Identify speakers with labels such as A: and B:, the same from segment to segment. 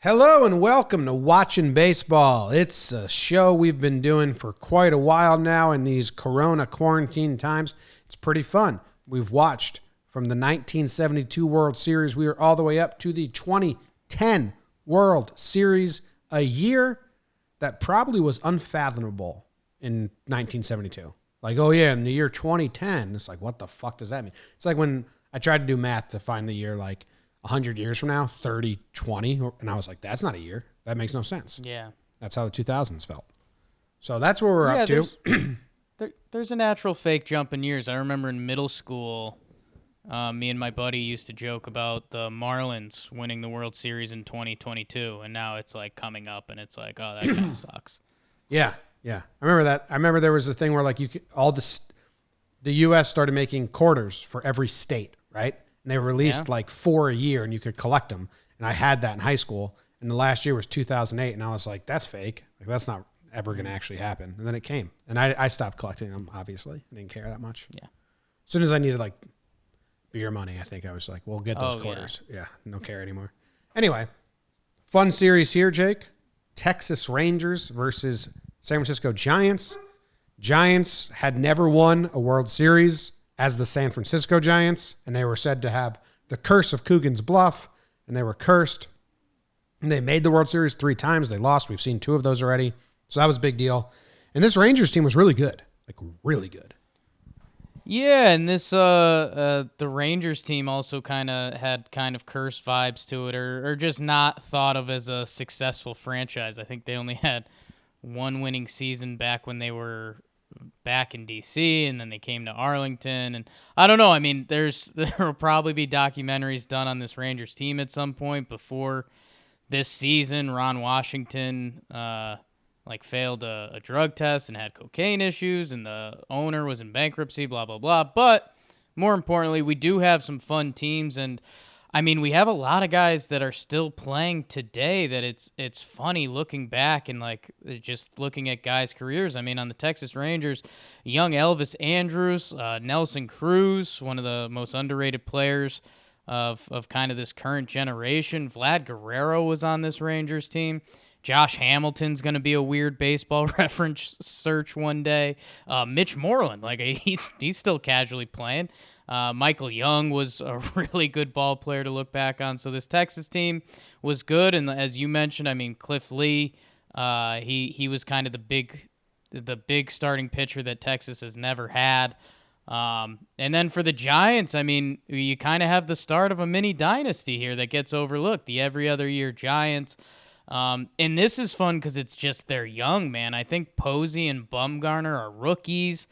A: Hello and welcome to Watchin Baseball. It's a show we've been doing for quite a while now in these Corona quarantine times. It's pretty fun. We've watched from the 1972 World Series. We are all the way up to the 2010 World Series, a year that probably was unfathomable in 1972. Like, oh yeah, in the year 2010, it's like, what the fuck does that mean? It's like when I tried to do math to find the year, like, 100 years from now, 20, and I was like, that's not a year. That makes no sense.
B: Yeah.
A: That's how the 2000s felt. So that's where we're up to.
B: There's a natural fake jump in years. I remember in middle school, me and my buddy used to joke about the Marlins winning the World Series in 2022, and now it's like coming up, and it's like, oh, that kind of sucks.
A: Yeah. I remember that. I remember there was a thing where like the U.S. started making quarters for every state, right? And they released like 4 a year, and you could collect them. And I had that in high school. And the last year was 2008, and I was like, that's fake. Like, that's not ever going to actually happen. And then it came. And I stopped collecting them, obviously. I didn't care that much.
B: Yeah.
A: As soon as I needed, like, beer money, I think I was like, we'll get those quarters. Yeah, no care anymore. Anyway, fun series here, Jake. Texas Rangers versus San Francisco Giants. Giants had never won a World Series as the San Francisco Giants, and they were said to have the curse of Coogan's Bluff, and they were cursed. And they made the World Series 3 times. They lost. We've seen 2 of those already. So that was a big deal. And this Rangers team was really good, like really good.
B: Yeah, and this the Rangers team also had cursed vibes to it, or just not thought of as a successful franchise. I think they only had 1 winning season back when they were back in D.C., and then they came to Arlington, and I don't know. I mean, there will probably be documentaries done on this Rangers team at some point before this season. Ron Washington failed a drug test and had cocaine issues, and the owner was in bankruptcy, blah, blah, blah. But more importantly, we do have some fun teams, and I mean, we have a lot of guys that are still playing today that it's funny looking back and like just looking at guys' careers. I mean, on the Texas Rangers, young Elvis Andrus, Nelson Cruz, one of the most underrated players of kind of this current generation. Vlad Guerrero was on this Rangers team. Josh Hamilton's going to be a weird baseball reference search one day. Mitch Moreland, like he's still casually playing. Michael Young was a really good ball player to look back on. So this Texas team was good, and as you mentioned, I mean, Cliff Lee, he was kind of the big starting pitcher that Texas has never had. And then for the Giants, I mean, you kind of have the start of a mini dynasty here that gets overlooked. The every other year Giants. And this is fun because it's just they're young, man. I think Posey and Bumgarner are rookies.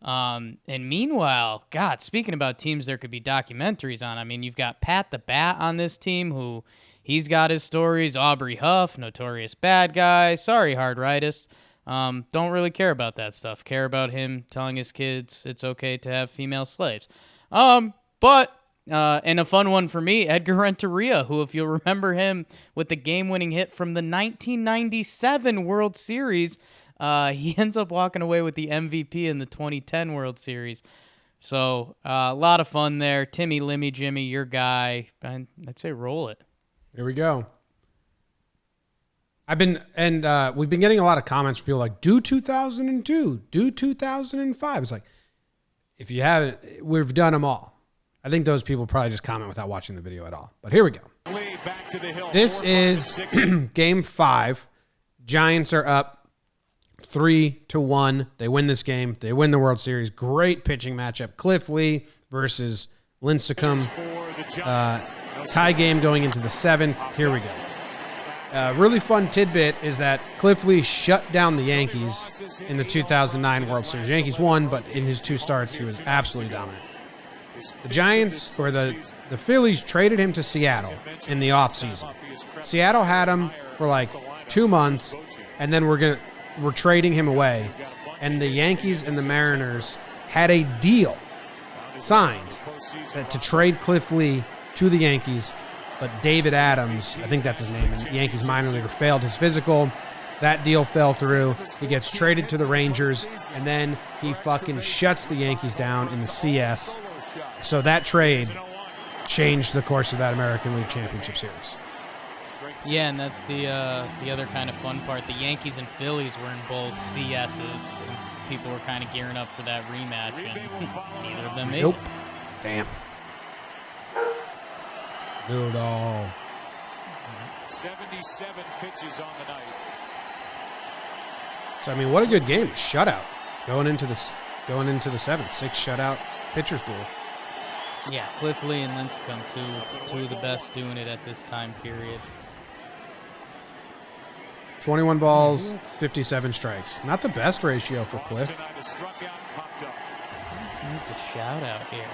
B: And meanwhile, God, speaking about teams there could be documentaries on, I mean, you've got Pat the Bat on this team who he's got his stories. Aubrey Huff, notorious bad guy. Sorry, Hardritis. Don't really care about that stuff. Care about him telling his kids it's okay to have female slaves. But and a fun one for me, Edgar Renteria, who, if you'll remember him with the game-winning hit from the 1997 World Series, he ends up walking away with the MVP in the 2010 World Series. So a lot of fun there. Timmy, Limmy, Jimmy, your guy. I'd say roll it.
A: Here we go. We've been getting a lot of comments from people like, do 2002, do 2005. It's like, if you haven't, we've done them all. I think those people probably just comment without watching the video at all. But here we go. This is Game 5. Giants are up 3-1. They win this game. They win the World Series. Great pitching matchup. Cliff Lee versus Lincecum. Tie game going into the 7th. Here we go. Really fun tidbit is that Cliff Lee shut down the Yankees in the 2009 World Series. Yankees won, but in his 2 starts, he was absolutely dominant. The Giants, or the Phillies, traded him to Seattle in the offseason. Seattle had him for like 2 months, and then we're trading him away. And the Yankees and the Mariners had a deal signed to trade Cliff Lee to the Yankees, but David Adams, I think that's his name, and Yankees minor leaguer, failed his physical. That deal fell through. He gets traded to the Rangers, and then he fucking shuts the Yankees down in the CS. So that trade changed the course of that American League Championship Series.
B: Yeah, and that's the other kind of fun part. The Yankees and Phillies were in both CSs, and people were kind of gearing up for that rematch, and neither of them made
A: Nope.
B: it.
A: Damn. Noodle.
C: 77 pitches on the night.
A: So I mean, what a good game. Shutout going into the 7th. 6 shutout pitchers duel.
B: Yeah, Cliff Lee and Lincecum, two of the best doing it at this time period.
A: 21 balls, 57 strikes. Not the best ratio for Cliff.
B: He needs a shout out here.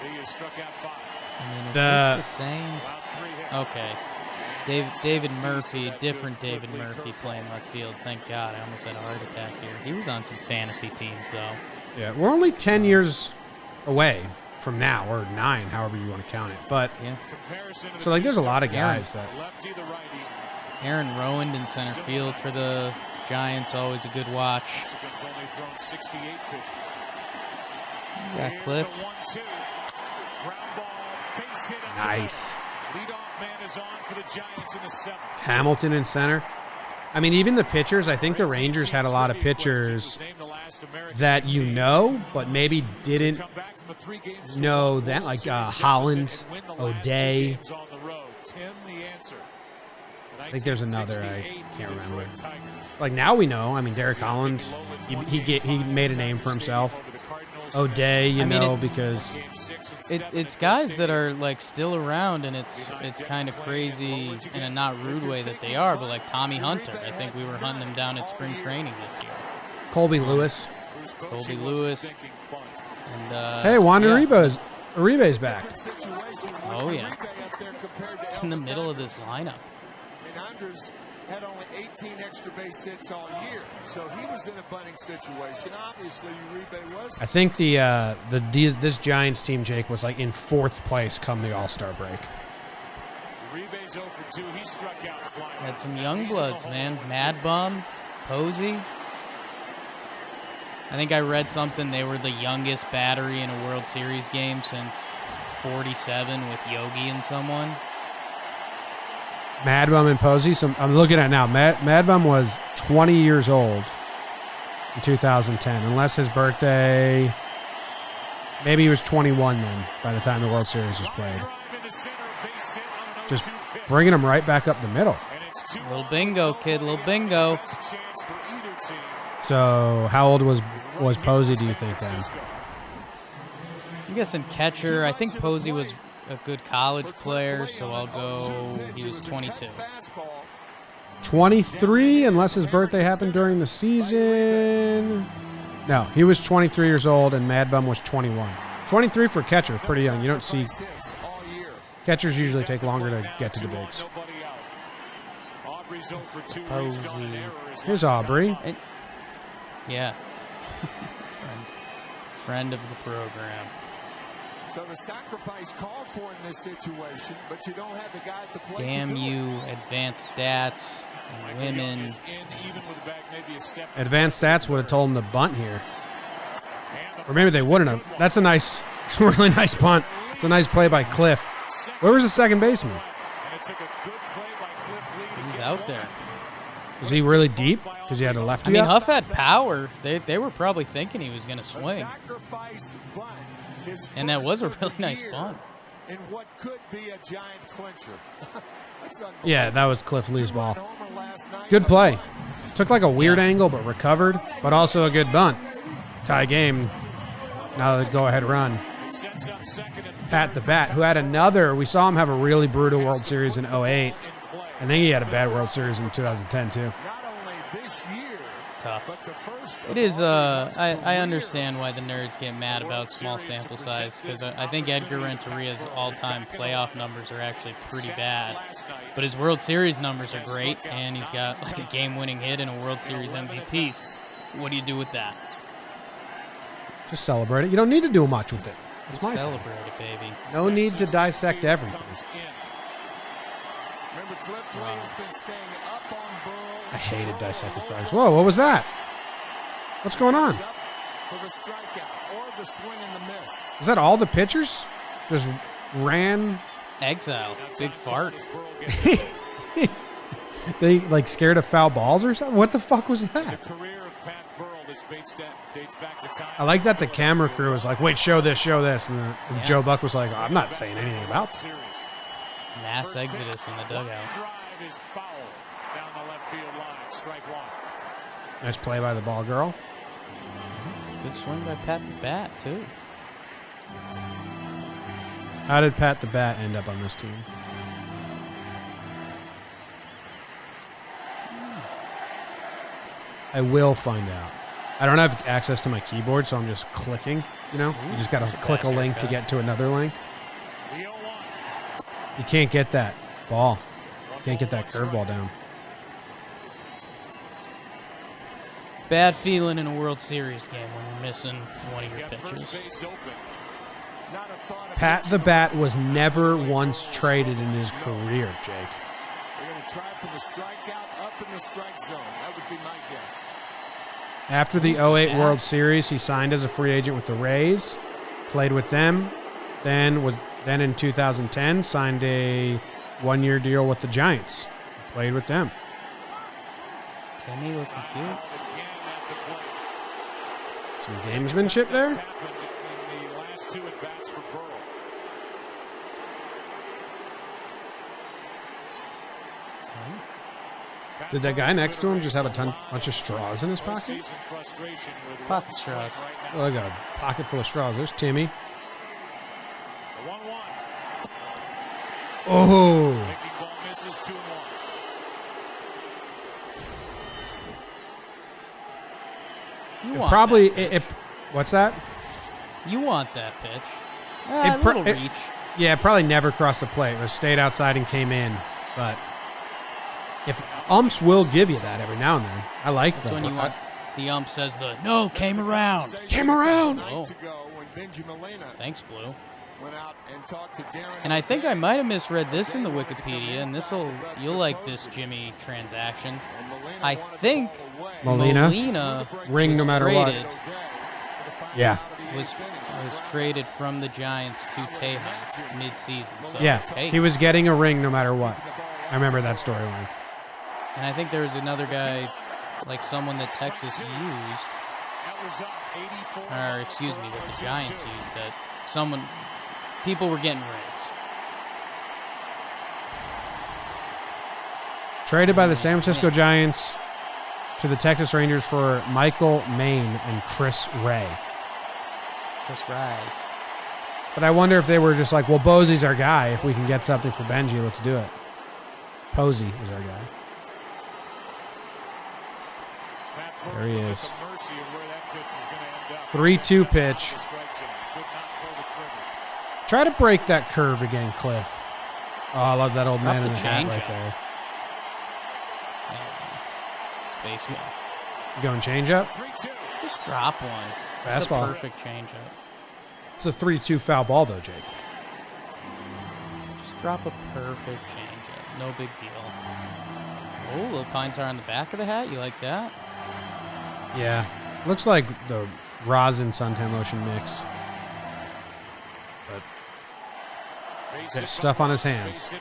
C: He has struck out 5.
B: I mean, is this the same? Okay. David Murphy, different David Murphy playing left field. Thank God. I almost had a heart attack here. He was on some fantasy teams, though.
A: Yeah, we're only 10 years away from now, or 9, however you want to count it. But
B: Yeah.
A: so like, there's a lot of guys that.
B: Aaron Rowand in center field for the Giants, always a good watch. Yeah, Cliff.
A: Nice. Hamilton in center. I mean, even the pitchers, I think the Rangers had a lot of pitchers that you know, but maybe didn't know that, like Holland, O'Day. I think there's another, I can't remember. Like, now we know. I mean, Derek Holland, he made a name for himself. O'Day, you know, because
B: it's guys that are like still around, and it's kind of crazy in a not rude way that they are, but like Tommy Hunter, I think we were hunting him down at spring training this year.
A: Colby Lewis,
B: and
A: hey, Wander Uribe's back.
B: Oh yeah, it's in the middle of this lineup.
D: Andrews had only 18 extra base hits all year, so he was in a bunting situation. Obviously, Uribe was.
A: I think this Giants team, Jake, was like in 4th place come the All-Star break.
C: Uribe's 0 for 2. He struck out flying.
B: Had some young bloods, man. Mad Bum, Posey. I think I read something. They were the youngest battery in a World Series game since 47 with Yogi and someone.
A: Mad Bum and Posey. So I'm looking at now. Mad Bum was 20 years old in 2010, unless his birthday. Maybe he was 21 then by the time the World Series was played. Just bringing him right back up the middle.
B: Little bingo, kid. Little bingo.
A: So how old was Posey, do you think, then?
B: I'm guessing catcher. I think Posey was a good college player, so I'll go he was 22.
A: 23, unless his birthday happened during the season. No, he was 23 years old, and Mad Bum was 21. 23 for catcher, pretty young. You don't see catchers usually take longer to get to the bigs.
B: Posey.
A: Here's Aubrey.
B: Yeah. Friend of the program.
D: So the sacrifice called for in this situation, but you don't have the guy at the plate.
B: Damn you, advanced stats and women.
A: Advanced stats would have told him to bunt here. Or maybe they wouldn't have. That's a really nice punt. It's a nice play by Cliff. Where was the second baseman?
B: He's out there.
A: Was he really deep? Because he had a lefty
B: I mean,
A: up?
B: Huff had power. They were probably thinking he was going to swing. And that was a really nice bunt.
D: In what could be a giant clincher.
A: Yeah, that was Cliff Lee's ball. Good play. Took like a weird angle, but recovered. But also a good bunt. Tie game. Now the go-ahead run. Pat the Bat, who had another. We saw him have a really brutal World Series in 08. I think he had a bad World Series in 2010, too.
B: It's tough. It is, I understand why the nerds get mad about small sample size, because I think Edgar Renteria's all-time playoff numbers are actually pretty bad. But his World Series numbers are great, and he's got like a game-winning hit and a World Series MVP. What do you do with that?
A: Just celebrate it. You don't need to do much with it.
B: Just celebrate it, baby.
A: No need to dissect everything. I hated dissecting flags. Whoa, what was that? What's going on? Is that all the pitchers? Just ran?
B: Exile. Big fart.
A: They like scared of foul balls or something. What the fuck was that?
C: Career of Pat Burrell dates back to time.
A: I like that the camera crew was like, "Wait, show this," and Joe Buck was like, "I'm not saying anything about that."
B: Mass exodus in the dugout.
C: Drive is foul down the left field line. Strike one.
A: Nice play by the ball girl.
B: Good swing by Pat the Bat, too.
A: How did Pat the Bat end up on this team? I will find out. I don't have access to my keyboard, so I'm just clicking, you know? You just got to click a link to get to another link. You can't get that ball. Can't get that curveball down.
B: Bad feeling in a World Series game when you're missing one of your pitches.
A: Pat the Bat was never once traded in his career, Jake.
D: They're going to try for the strikeout up in the strike zone. That would be my guess.
A: After the 08 World Series, he signed as a free agent with the Rays, played with them, then in 2010 signed a one-year deal with the Giants, played with them.
B: Timmy looking cute.
A: Some gamesmanship there.
C: In the last two at-bats for Burrell.
A: Did that guy next to him just have a bunch of straws in his pocket?
B: Pocket straws.
A: Oh, I got a pocket full of straws. There's Timmy. Oh.
C: Ball misses 2-1.
A: What's that?
B: You want that pitch. A little reach.
A: Yeah, it probably never crossed the plate. It stayed outside and came in. But if umps will give you that every now and then. I like that.
B: That's when you want the ump says no, came around.
A: Came around.
B: Oh.
D: When Benji Molina
B: Thanks, Blue.
D: went out and talked to Darren.
B: And I think I might have misread this in the Wikipedia, and you'll like this, Jimmy Transactions. I think Molina
A: ring no matter what. Yeah.
B: Was traded from the Giants to Tejas mid-season. So,
A: Yeah,
B: hey.
A: he was getting a ring no matter what. I remember that storyline.
B: And I think there was another guy, like someone that Texas used, or excuse me, that the Giants used, that people were getting rings.
A: Traded by the San Francisco Giants to the Texas Rangers for Michael Maine and Chris Ray.
B: Chris Ray.
A: But I wonder if they were just like, well, Posey's our guy. If we can get something for Benji, let's do it. Posey is our guy. There he is. 3-2 pitch. Try to break that curve again, Cliff. Oh, I love that old man in the hat right there.
B: It's baseball.
A: You going change up?
B: Just drop one.
A: Fastball.
B: Perfect change up.
A: It's a 3-2 foul ball, though, Jake.
B: Just drop a perfect change up. No big deal. Oh, little pine tar on the back of the hat. You like that?
A: Yeah. Looks like the rosin suntan lotion mix. But there's stuff on his hands.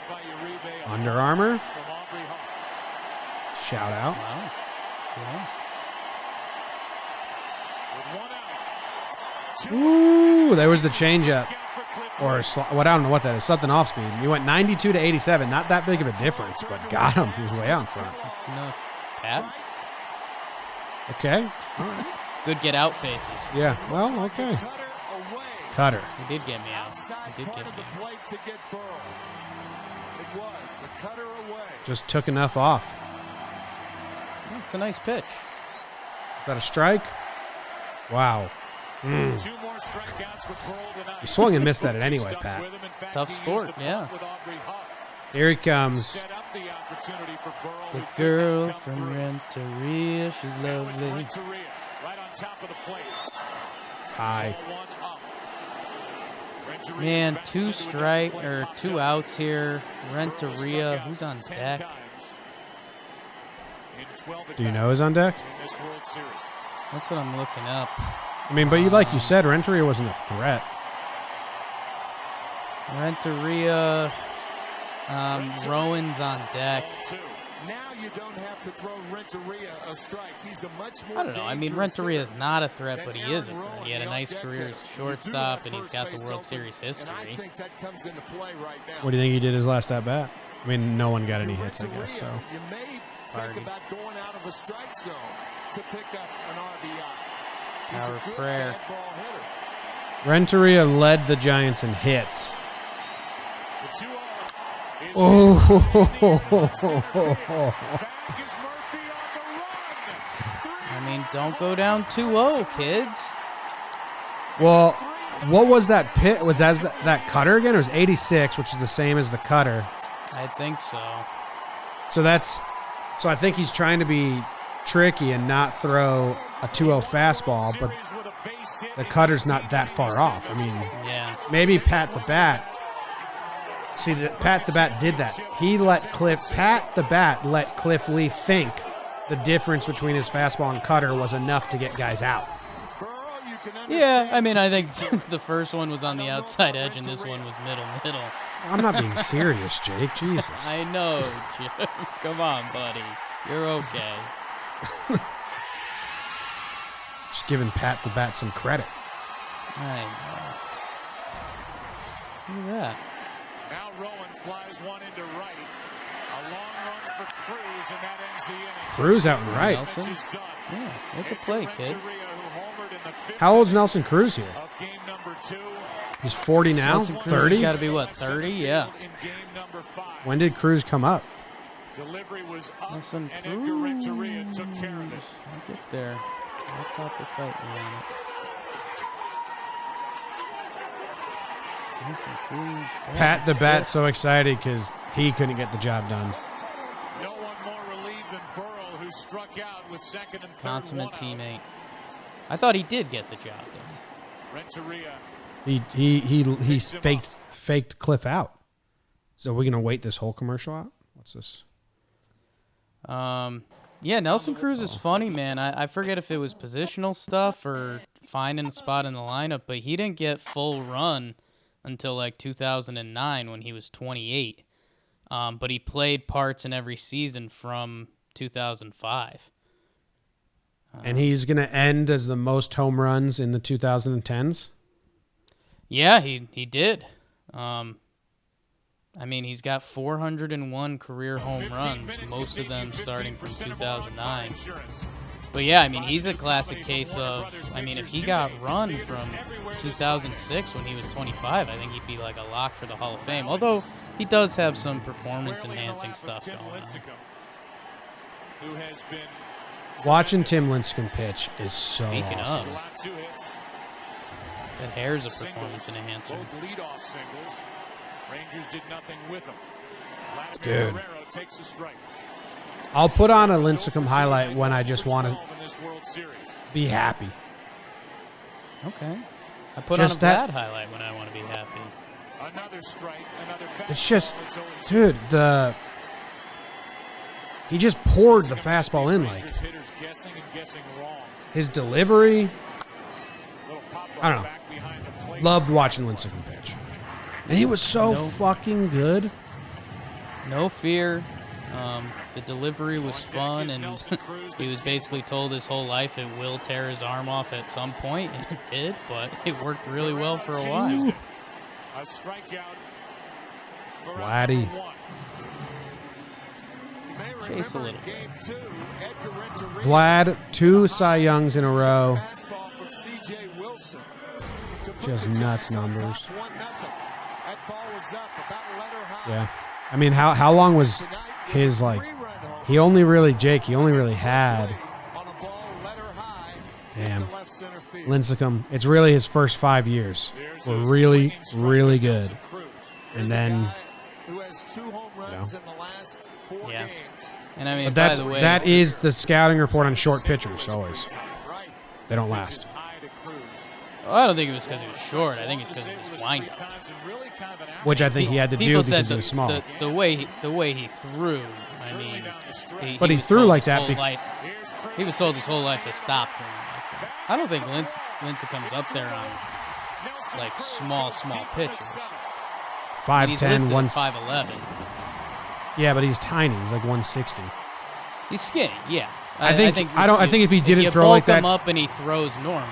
A: Under Armour. Shout out.
B: Wow. Yeah.
A: Ooh, there was the changeup. Or, I don't know what that is. Something off speed. He went 92 to 87. Not that big of a difference, but got him. He was way out in front.
B: Just enough. Pat?
A: Okay. All right.
B: Good get out faces.
A: Yeah. Well, okay. Cutter.
B: He did get me out. He did get me out.
A: Just took enough off.
B: Yeah, it's a nice pitch.
A: Is that a strike? Wow. Mm. You swung and missed that it anyway, Pat.
B: Tough sport, yeah.
A: Here he comes.
B: The girl from Renteria, she's lovely.
A: Hi.
B: Man, two outs here. Renteria, who's on deck?
A: Do you know who's on deck?
B: That's what I'm looking up.
A: I mean, but like you said, Renteria wasn't a threat.
B: Renteria, Rowan's on deck.
D: Now you don't have to throw Renteria a strike. He's a much more
B: I don't know. I mean,
D: dangerous
B: Renteria is
D: hitter
B: not a threat, but
D: than
B: he is a
D: Aaron
B: threat.
D: Rowan
B: He had a
D: the
B: nice
D: off-deck
B: career as
D: hitter.
B: a shortstop,
D: You
B: and
D: do
B: he's
D: have
B: got the
D: first
B: World
D: base
B: Series
D: open,
B: history.
D: And I think that comes into play right now.
A: What do you think he did his last at bat? I mean, no one got any hits, I guess. So
D: You may
B: Party.
D: think about going out of the strike zone to pick up an RBI. He's
B: Power
D: a
B: of
D: good
B: prayer.
D: bad ball hitter.
A: Renteria led the Giants in hits.
C: The 2-0 is
A: Oh,
C: back is Murphy on the run.
B: I mean, don't go down 2-0, kids.
A: well, what was that pit? Was that cutter again? It was 86, which is the same as the cutter.
B: I think so.
A: So I think he's trying to be tricky and not throw a 2-0 fastball, but the cutter's not that far off. I mean,
B: Yeah.
A: maybe Pat the Bat. See, Pat the Bat did that. He let Pat the Bat let Cliff Lee think the difference between his fastball and cutter was enough to get guys out.
D: Burrow, you can
B: Yeah,
D: understand
B: I mean, I think the first one was on the outside edge, and this one was middle.
A: I'm not being serious, Jake. Jesus.
B: I know, Jim. Come on, buddy. You're okay.
A: Just giving Pat the Bat some credit.
B: I know. Look at that.
C: Now Rowan flies one into right. A long run for Cruz, and that ends the inning.
A: Cruz out and right.
B: Nelson?
C: Bench is done.
B: Yeah, make a play, kid.
C: Renteria, who homered in the fifth
A: How old's Nelson Cruz here?
C: of game number 2.
A: He's 40 now?
B: Nelson Cruz has
A: 30?
B: got to be, what, 30? Yeah.
C: In game number 5.
A: When did Cruz come up?
C: Delivery was up,
B: Nelson
C: and
B: Cruz.
C: Edgar Renteria took care of it.
B: I'll get there. I'll top the fight me on it. Nelson Cruz.
A: Pat the Bat so excited because he couldn't get the job done.
C: No one more relieved than Burrow, who struck out with second and third.
B: Consummate
C: one out.
B: teammate. I thought he did get the job done.
C: Renteria.
A: He faked Cliff out. So we're gonna wait this whole commercial out? What's this?
B: Yeah, Nelson Cruz is funny, man. I forget if it was positional stuff or finding a spot in the lineup, but he didn't get full run until like 2009 when he was 28. But he played parts in every season from 2005.
A: And he's gonna end as the most home runs in the 2010s.
B: Yeah, he did. I mean, he's got 401 career home runs, most of them starting from 2009. But yeah, I mean, he's a classic case of, I mean, if he got run from 2006 when he was 25, I think he'd be like a lock for the Hall of Fame. Although he does have some performance-enhancing stuff going on.
C: Who has been
A: Watching Tim Lincecum pitch is so
B: Speaking
A: awesome.
B: of, that hair's a performance enhancer.
C: both leadoff singles. Rangers did nothing with him.
A: Dude.
C: Guerrero takes a strike.
A: I'll put on a Lincecum highlight when I just want to
C: In this World Series.
A: be happy.
B: Okay. I put
A: Just
B: on a
A: that-
B: Vlad highlight when I want to be happy.
C: Another strike, another fastball.
A: It's just,
C: It's 0-2.
A: dude, he just poured the fastball in. Like
C: Rangers hitters guessing and guessing wrong.
A: his delivery.
C: Little pop
A: I don't know.
C: back behind the plate.
A: Loved watching Lincecum pitch, and he was so
B: No.
A: fucking good.
B: No fear. The delivery was fun, and he was basically told his whole life it will tear his arm off at some point, and it did, but it worked really well for a while.
C: A strikeout for
A: Vladdy.
C: number 1.
D: You may
B: Chase a
D: remember
B: little
D: in game 2, Edgar Renteria
A: Vlad, 2 Cy Youngs in a row.
D: fastball from C.J. Wilson to put
A: Just
D: the
A: nuts
D: Giants on
A: numbers.
D: top 1-0. That ball was up about a letter high.
A: Yeah, I mean, how long was
D: Tonight,
A: his like?
D: three-run home
A: He only really had
D: on a ball letter high
A: damn
D: to left center field.
A: Lincecum. It's really his first 5 years
C: There's
A: were
C: a
A: really,
C: swinging strike
A: really
C: from Nelson
A: good.
C: Cruz.
A: And
D: There's a
A: then,
D: guy who has 2 home runs in the last 4
B: Yeah.
D: games.
B: And I mean,
A: but
B: by
A: that's
B: the way,
A: that is the scouting report on short pitchers. Always,
D: Right.
A: they don't last.
C: High to Cruz.
B: well, I don't think it was because he was short. I think it's because of his windup.
A: Which I think he had to do
B: People said
A: because he was small.
B: the way he threw. I mean,
A: But he
B: was
A: threw
B: told
A: like
B: his
A: that
B: whole
A: bec-
B: life- he was told his whole life to stop throwing like that. I don't think Lincecum's up there on like small pitchers.
A: 5'10",
B: He's listed at
A: 1.
B: 5'11".
A: Yeah, but he's tiny. He's like 160.
B: He's skinny, yeah.
A: I think if he didn't throw like that,
B: bulk him up and he throws normal.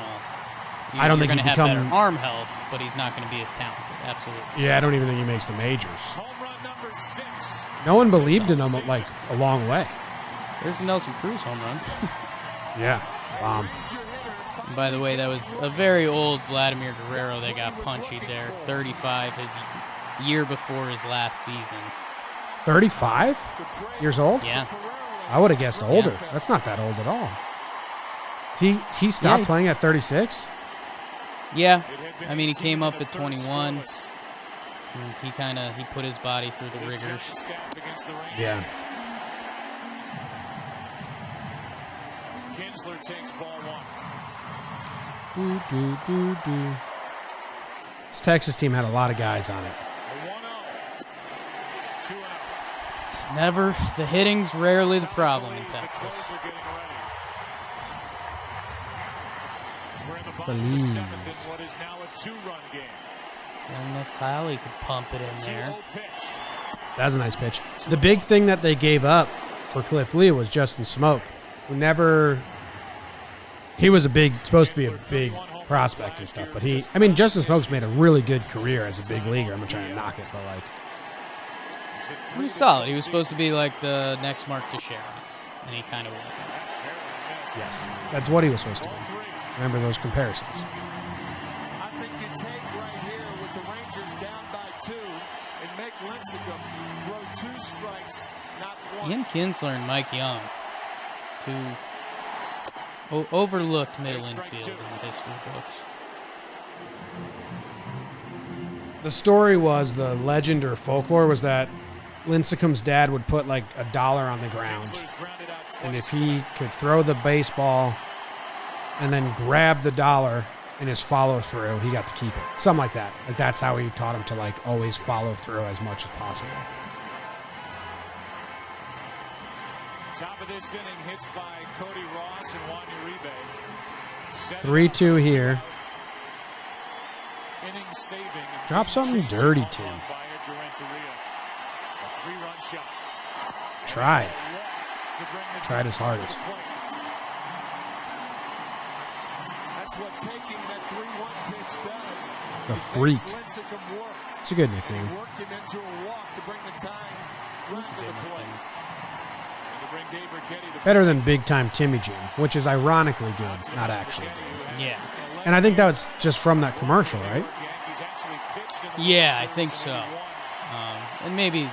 A: I don't think
B: he's
A: he'd
B: going to have
A: become
B: better arm health, but he's not going to be as talented. Absolutely.
A: Yeah, I don't even think he makes the majors.
C: Home run number 6.
A: No one believed in him like a long way.
B: There's the Nelson Cruz home run.
A: Yeah, bomb.
B: And by the way, that was a very old Vladimir Guerrero that got punched there. 35, his year before his last season.
A: 35 years old?
B: Yeah.
A: I would have guessed older. That's not that old at all. He stopped playing at 36?
B: Yeah. I mean, he came up at 21. And he put his body through the rigors.
A: Yeah.
C: Kinsler takes ball
A: 1. This Texas team had a lot of guys on it.
B: Never. The hitting's rarely the problem in Texas.
A: Feliz.
B: And if Talley could pump it in there.
A: That's a nice pitch. The big thing that they gave up for Cliff Lee was Justin Smoke, who never. He was supposed to be a big prospect and stuff, but Justin Smoke's made a really good career as a big leaguer. I'm not trying to knock it, but like.
B: He was solid. He was supposed to be like the next Mark Teixeira, and he kind of wasn't.
A: Yes, that's what he was supposed to be. Remember those comparisons.
D: I think you take right here with the Rangers down by 2 and make Lincecum throw 2 strikes, not 1.
B: Ian Kinsler and Mike Young, 2 overlooked middle infield in the history books.
A: The story was, the legend or folklore was that Lincecum's dad would put like $1 on the ground, and if he could throw the baseball and then grab the dollar in his follow through, he got to keep it. Something like that. Like that's how he taught him to like always follow through as much as possible.
C: Top of this inning, hits by Cody Ross and Juan Uribe.
A: 3-2 here.
C: Inning saving.
A: Drop something dirty, Tim.
C: By Edgar Renteria. A 3-run shot.
A: Tried his hardest.
D: That's what taking that 3-1 pitch does.
A: The Freak.
D: Lincecum work.
A: It's a good nickname.
D: He worked him into a walk to bring the time run to the plate.
A: Better than Big Time Timmy Jim, which is ironically good, not actually good.
B: Yeah.
A: And I think that was just from that commercial, right?
B: Yeah, I think so. And maybe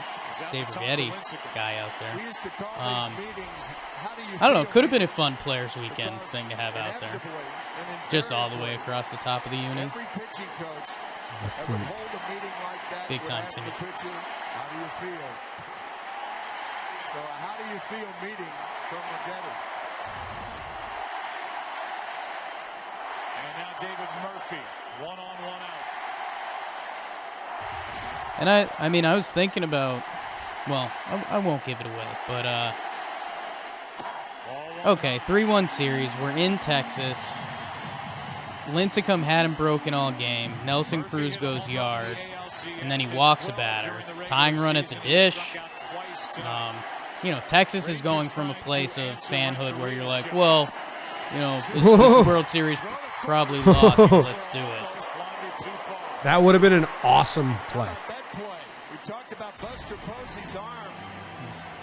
B: Dave Rivetti guy out there. I don't know. Could have been a fun Players Weekend thing to have out there. Just all the way across the top of the unit.
A: The Freak.
B: Big time Timmy.
D: How do you feel? So how do you feel meeting from Rivetti?
C: And now David Murphy, 1-on-1 out.
B: And I was thinking about, well, I won't give it away, but okay, 3-1 series. We're in Texas. Lincecum hadn't broken all game. Nelson Cruz goes yard, and then he walks a batter. Tying run at the dish. Texas is going from a place of fanhood where you're like, well, this World Series probably lost. Let's do it.
A: That would have been an awesome play.
D: That play. We've talked about Buster Posey's arm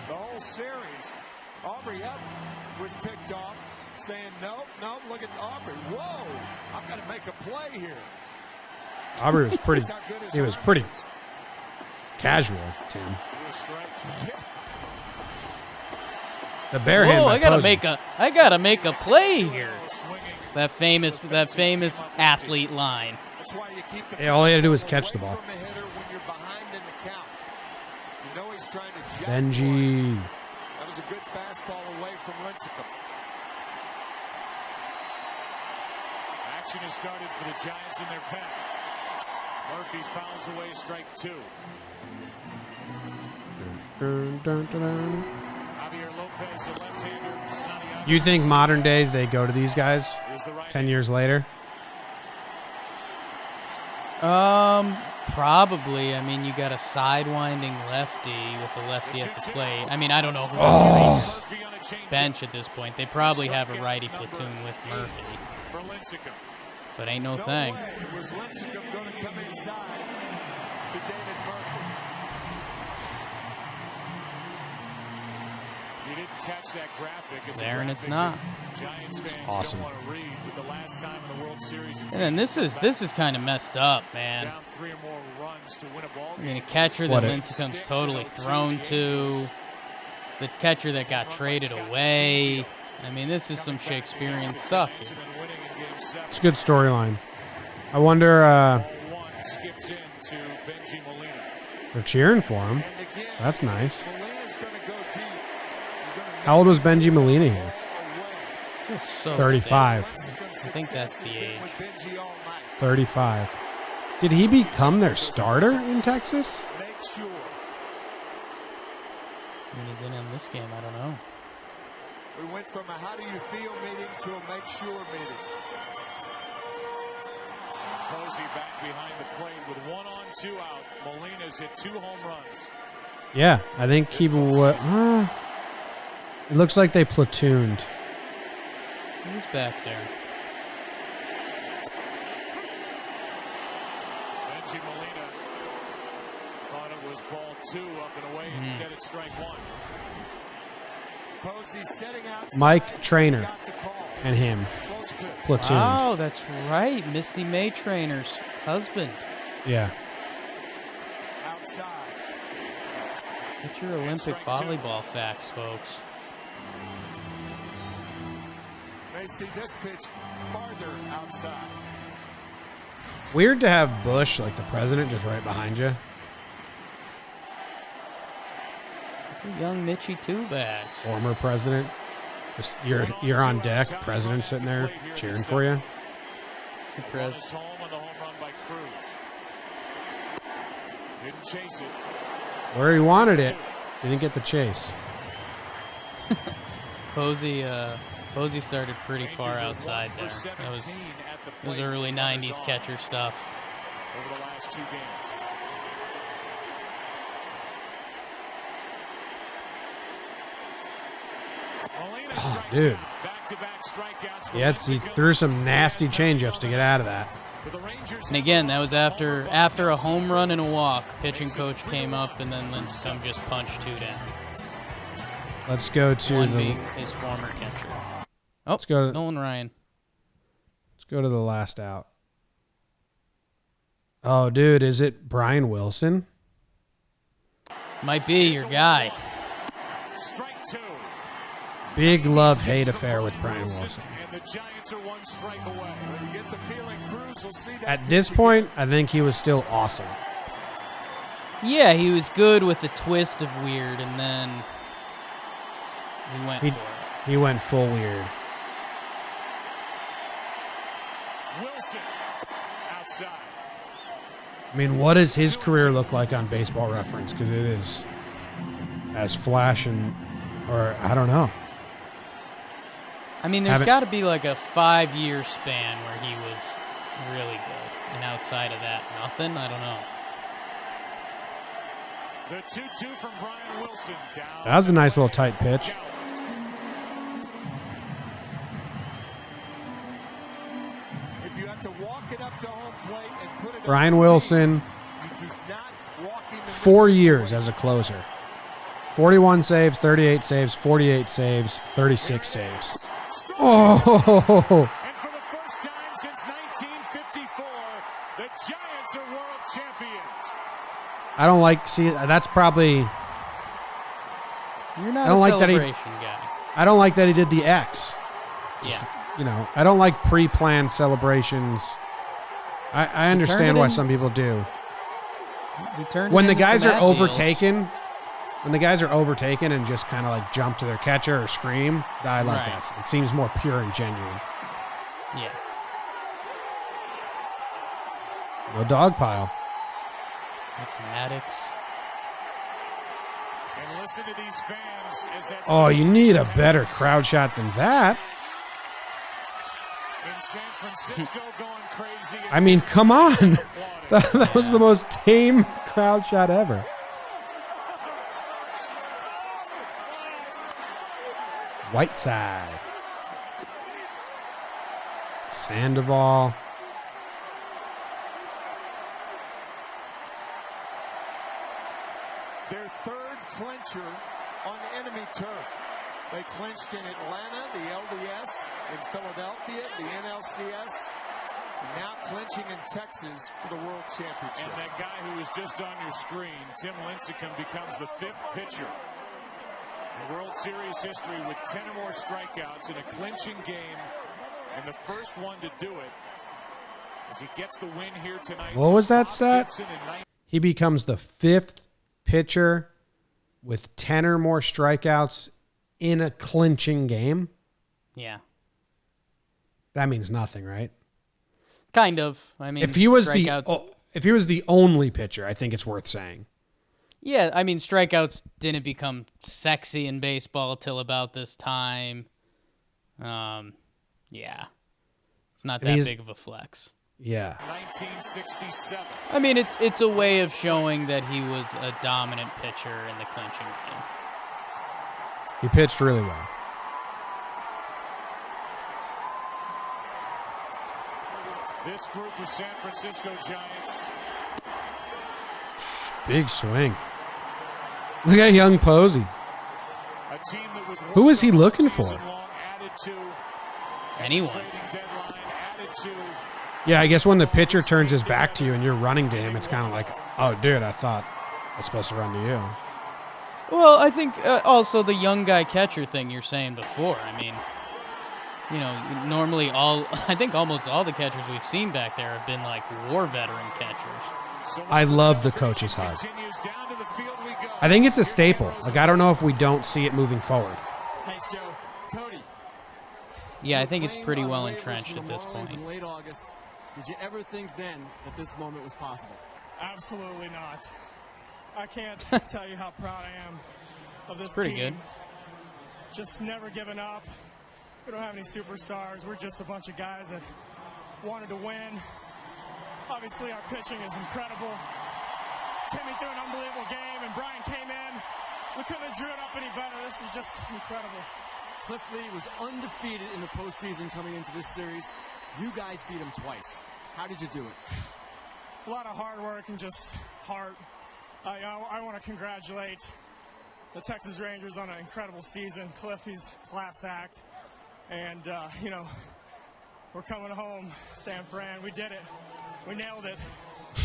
D: the whole series. Aubrey up was picked off, saying, no, look at Aubrey. Whoa, I've got to make a play here.
A: Aubrey was pretty, he was pretty casual, Tim. The bare hand.
B: Whoa, I gotta make a play here. That famous athlete line.
A: Yeah, all he had to do was catch the ball. Benji.
D: That was a good fastball away from Lincecum.
C: Action has started for the Giants in their pen. Murphy fouls away strike 2. Javier Lopez, a left-hander.
A: You think modern days they go to these guys 10 years later?
B: Probably. I mean, you got a sidewinding lefty with the lefty at the plate. I mean, I don't know if it's on the Rangers bench at this point. They probably have a righty platoon with Murphy. But ain't no thing.
D: Was Lincecum going to come inside to David Murphy?
C: You didn't catch that graphic.
B: It's there and it's not.
C: Giants fans
A: awesome.
C: don't want to read with the last time in the World Series.
B: And then this is kind of messed up, man.
C: Down 3 or more runs to win a ball
B: I
C: game.
B: mean, a catcher that Lincecum's totally thrown to, the catcher that got traded away. I mean, this is some Shakespearean stuff here.
A: It's a good storyline. I wonder.
C: Skips in to Benji Molina.
A: They're cheering for him.
D: And again,
A: That's nice.
D: Molina's going to go deep.
A: How old was Benji Molina here?
B: Just so
A: 35.
B: thick. I think that's the age.
A: 35. Did he become their starter in Texas?
D: Make sure.
B: I mean, he's in on this game. I don't know.
D: We went from a how do you feel meeting to a make sure meeting.
C: Posey back behind the plate with 1 on, 2 out. Molina's hit 2 home runs.
A: Yeah, I think he would. It looks like they platooned.
B: Who's back there?
C: Benji Molina thought it was ball 2 up and away. Instead, it's strike 1.
D: Posey setting out.
A: Mike Trainer and him platooned.
B: Oh, that's right. Misty May Trainer's husband.
A: Yeah.
D: Outside.
B: Get your Olympic volleyball facts, folks.
D: May see this pitch farther outside.
A: Weird to have Bush, like the president, just right behind you.
B: Young Mitchie Two Bags.
A: Former president. Just you're on deck. President sitting there cheering for you.
B: Hey, Prez.
C: Home on the home run by Cruz. Didn't chase it.
A: Where he wanted it. Didn't get the chase.
B: Posey started pretty far outside there. That was early 90s catcher stuff.
C: Over the last 2 games.
A: Oh, dude. Yeah, he threw some nasty changeups to get out of that.
B: And again, that was after a home run and a walk. Pitching coach came up, and then Lincecum just punched 2 down.
A: Let's go to
B: One being his former catcher. Oh,
A: let's go to
B: Nolan Ryan.
A: Let's go to the last out. Oh, dude, is it Brian Wilson?
B: Might be your guy.
C: Strike 2.
A: Big love-hate affair with Brian Wilson.
C: And the Giants are 1 strike away.
D: You get the feeling Cruz will see that.
A: At this point, I think he was still awesome.
B: Yeah, he was good with a twist of weird, and then he went for it.
A: He went full weird.
C: Wilson outside.
A: I mean, what does his career look like on Baseball Reference? Because it is as flashing, or I don't know.
B: I mean, there's got to be like a 5-year span where he was really good, and outside of that, nothing. I don't know.
C: The 2-2 from Brian Wilson. Down.
A: That was a nice little tight pitch.
D: If you have to walk it up to home plate and put it
A: Brian Wilson,
D: you do not walk him in
A: 4 years as a closer. 41 saves, 38 saves, 48 saves, 36 saves. Oh!
C: And for the first time since 1954, the Giants are world champions.
A: I don't like, see, that's probably,
B: You're not
A: I don't
B: a
A: like that
B: celebration guy.
A: I don't like that he did the X.
B: Yeah.
A: You know, I don't like pre-planned celebrations. I understand why some people do.
B: He turned
A: When
B: it
A: the
B: into
A: guys
B: some
A: are
B: ad deals.
A: overtaken and just kind of like jump to their catcher or scream, I like
B: Right.
A: that. It seems more pure and genuine.
B: Yeah.
A: No dog pile.
B: Like Maddox.
C: And listen to these fans as that
A: Oh, you need a better crowd shot than that.
C: in And San Francisco going crazy.
A: I mean, come on. That was the most tame crowd shot ever. Whiteside. Sandoval.
D: Their third clincher on enemy turf. They clinched in Atlanta, the LDS, in Philadelphia, the NLCS, and now clinching in Texas for the World Championship.
C: And that guy who was just on your screen, Tim Lincecum, becomes the 5th pitcher in World Series history with 10 or more strikeouts in a clinching game, and the first one to do it as he gets the win here tonight.
A: What was that stat? He becomes the 5th pitcher with 10 or more strikeouts in a clinching game.
B: Yeah.
A: That means nothing, right?
B: Kind of. I mean,
A: if he was
B: strikeouts.
A: if he was the only pitcher, I think it's worth saying.
B: Yeah, I mean, strikeouts didn't become sexy in baseball till about this time. Yeah. It's not that big of a flex.
A: Yeah.
C: 1967.
B: I mean, it's a way of showing that he was a dominant pitcher in the clinching game.
A: He pitched really well.
C: This group of San Francisco Giants.
A: Big swing. Look at young Posey.
C: A team that was
A: Who is he looking for?
C: Added to
B: Anyone.
C: trading deadline, added to
A: Yeah, I guess when the pitcher turns his back to you and you're running to him, it's kind of like, oh, dude, I thought I was supposed to run to you.
B: Well, I think also the young guy catcher thing you're saying before. I mean, you know, normally I think almost all the catchers we've seen back there have been like war veteran catchers.
A: I love the coach's hug. I think it's a staple. Like, I don't know if we don't see it moving forward.
E: Thanks, Joe. Cody.
B: Yeah, I think it's pretty well entrenched at this point.
E: In late August, did you ever think then that this moment was possible?
F: Absolutely not. I can't tell you how proud I am of this
B: Pretty
F: team.
B: good.
F: Just never giving up. We don't have any superstars. We're just a bunch of guys that wanted to win. Obviously, our pitching is incredible. Timmy threw an unbelievable game, and Brian came in. We couldn't have drew it up any better. This was just incredible.
E: Cliff Lee was undefeated in the postseason coming into this series. You guys beat him twice. How did you do it?
F: A lot of hard work and just heart. I want to congratulate the Texas Rangers on an incredible season. Cliff, he's class act. And, you know, we're coming home, San Fran. We did it. We nailed it.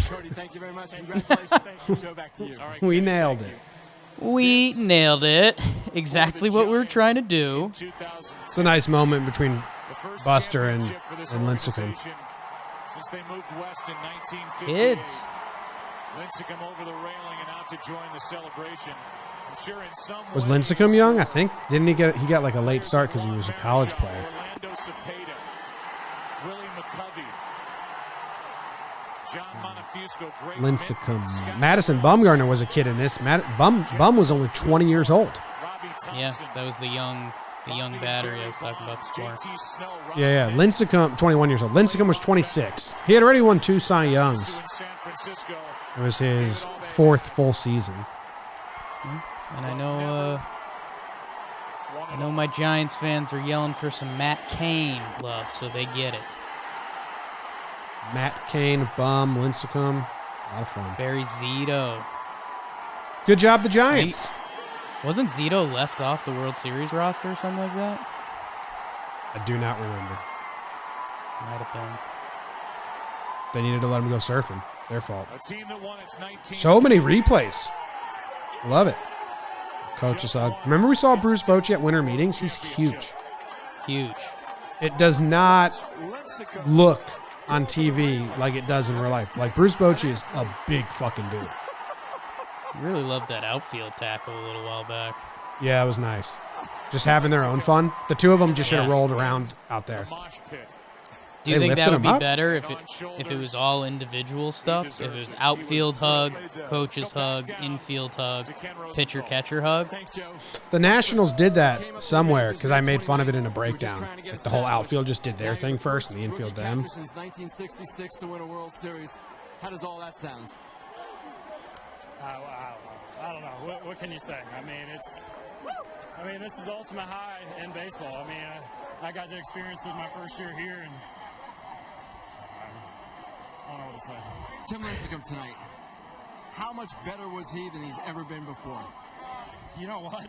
E: Cody, thank you very much. Congratulations. Thank you. Joe, back to you.
C: All right,
A: We
C: Kenny,
A: nailed
C: thank
A: it.
C: you.
B: We nailed it. Exactly what we're trying to do.
A: It's a nice moment between
C: The first
A: Buster and
C: championship for this
A: Lincecum.
C: organization since they moved west in 1958.
B: Kids.
C: Lincecum over the railing and out to join the celebration. I'm sure in some
A: Was
C: way
A: Lincecum young? I think. Didn't he get? He got like a late start because he was a college player.
C: Orlando Cepeda, Willie McCovey, John Montefiusco, great
A: Lincecum.
C: Scott
A: Madison Bumgarner was a kid in this. Bum was only 20 years old.
C: Robbie
B: Yeah,
C: Thompson,
B: that was the young battery I was talking about before.
C: JT Snow,
A: Yeah. Lincecum, 21 years old. Lincecum was 26. He had already won 2 Cy Youngs.
C: in San Francisco.
A: It was his 4th full season.
B: And I know my Giants fans are yelling for some Matt Cain love, so they get it.
A: Matt Cain, Bum, Lincecum. A lot of fun.
B: Barry Zito.
A: Good job, the Giants.
B: Wasn't Zito left off the World Series roster or something like that?
A: I do not remember.
B: Might have been.
A: They needed to let him go surfing. Their fault.
C: A team that won its 19th
A: So many replays. Love it. Coach's hug. Remember we saw Bruce Bochy at winter meetings? He's huge.
B: Huge.
A: It does not look on TV like it does in real life. Like, Bruce Bochy is a big fucking dude.
B: Really loved that outfield tackle a little while back.
A: Yeah, it was nice. Just having their own fun. The two of them just should have
B: Yeah.
A: rolled around out there.
C: mosh pit.
B: Do you
A: They
B: think that
A: lifted
B: would be
A: him up?
B: better if it was all individual stuff? If it was outfield hug, coach's hug, infield hug, pitcher catcher hug?
E: Thanks, Joe.
A: The Nationals did that somewhere because I made fun of it in a breakdown. Like the whole outfield just did their thing first and the infield them.
E: Since 1966 to win a World Series. How does all that sound?
F: I don't know. What can you say? I mean, this is the ultimate high in baseball. I mean, I got to experience it my first year here, and I don't know what to say.
E: Tim Lincecum tonight. How much better was he than he's ever been before?
F: You know what?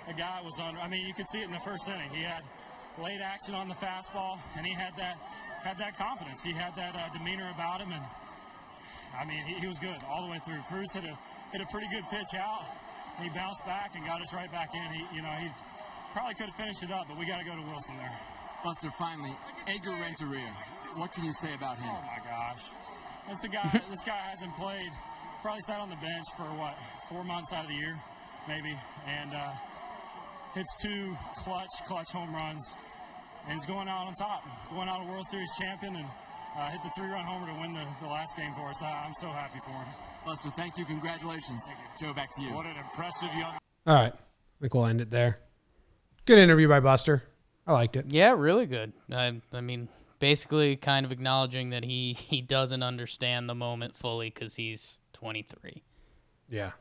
F: The guy was on. I mean, you could see it in the first inning. He had late action on the fastball, and he had that confidence. He had that demeanor about him, and I mean, he was good all the way through. Cruz hit a pretty good pitch out, and he bounced back and got us right back in. He probably could have finished it up, but we got to go to Wilson there.
E: Buster, finally, Edgar Renteria. What can you say about him?
F: Oh my gosh, that's a guy. This guy hasn't played. Probably sat on the bench for 4 months out of the year, maybe, and hits 2 clutch home runs, and he's going out on top, going out a World Series champion, and hit the 3-run homer to win the last game for us. I'm so happy for him.
E: Buster, thank you. Congratulations.
F: Thank you.
E: Joe, back to you.
C: What an impressive young.
A: All right. I think we'll end it there. Good interview by Buster. I liked it.
B: Yeah, really good. I mean, basically kind of acknowledging that he doesn't understand the moment fully because he's 23.
A: Yeah.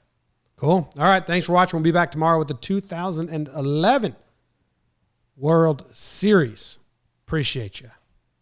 A: Cool. All right. Thanks for watching. We'll be back tomorrow with the 2011 World Series. Appreciate you.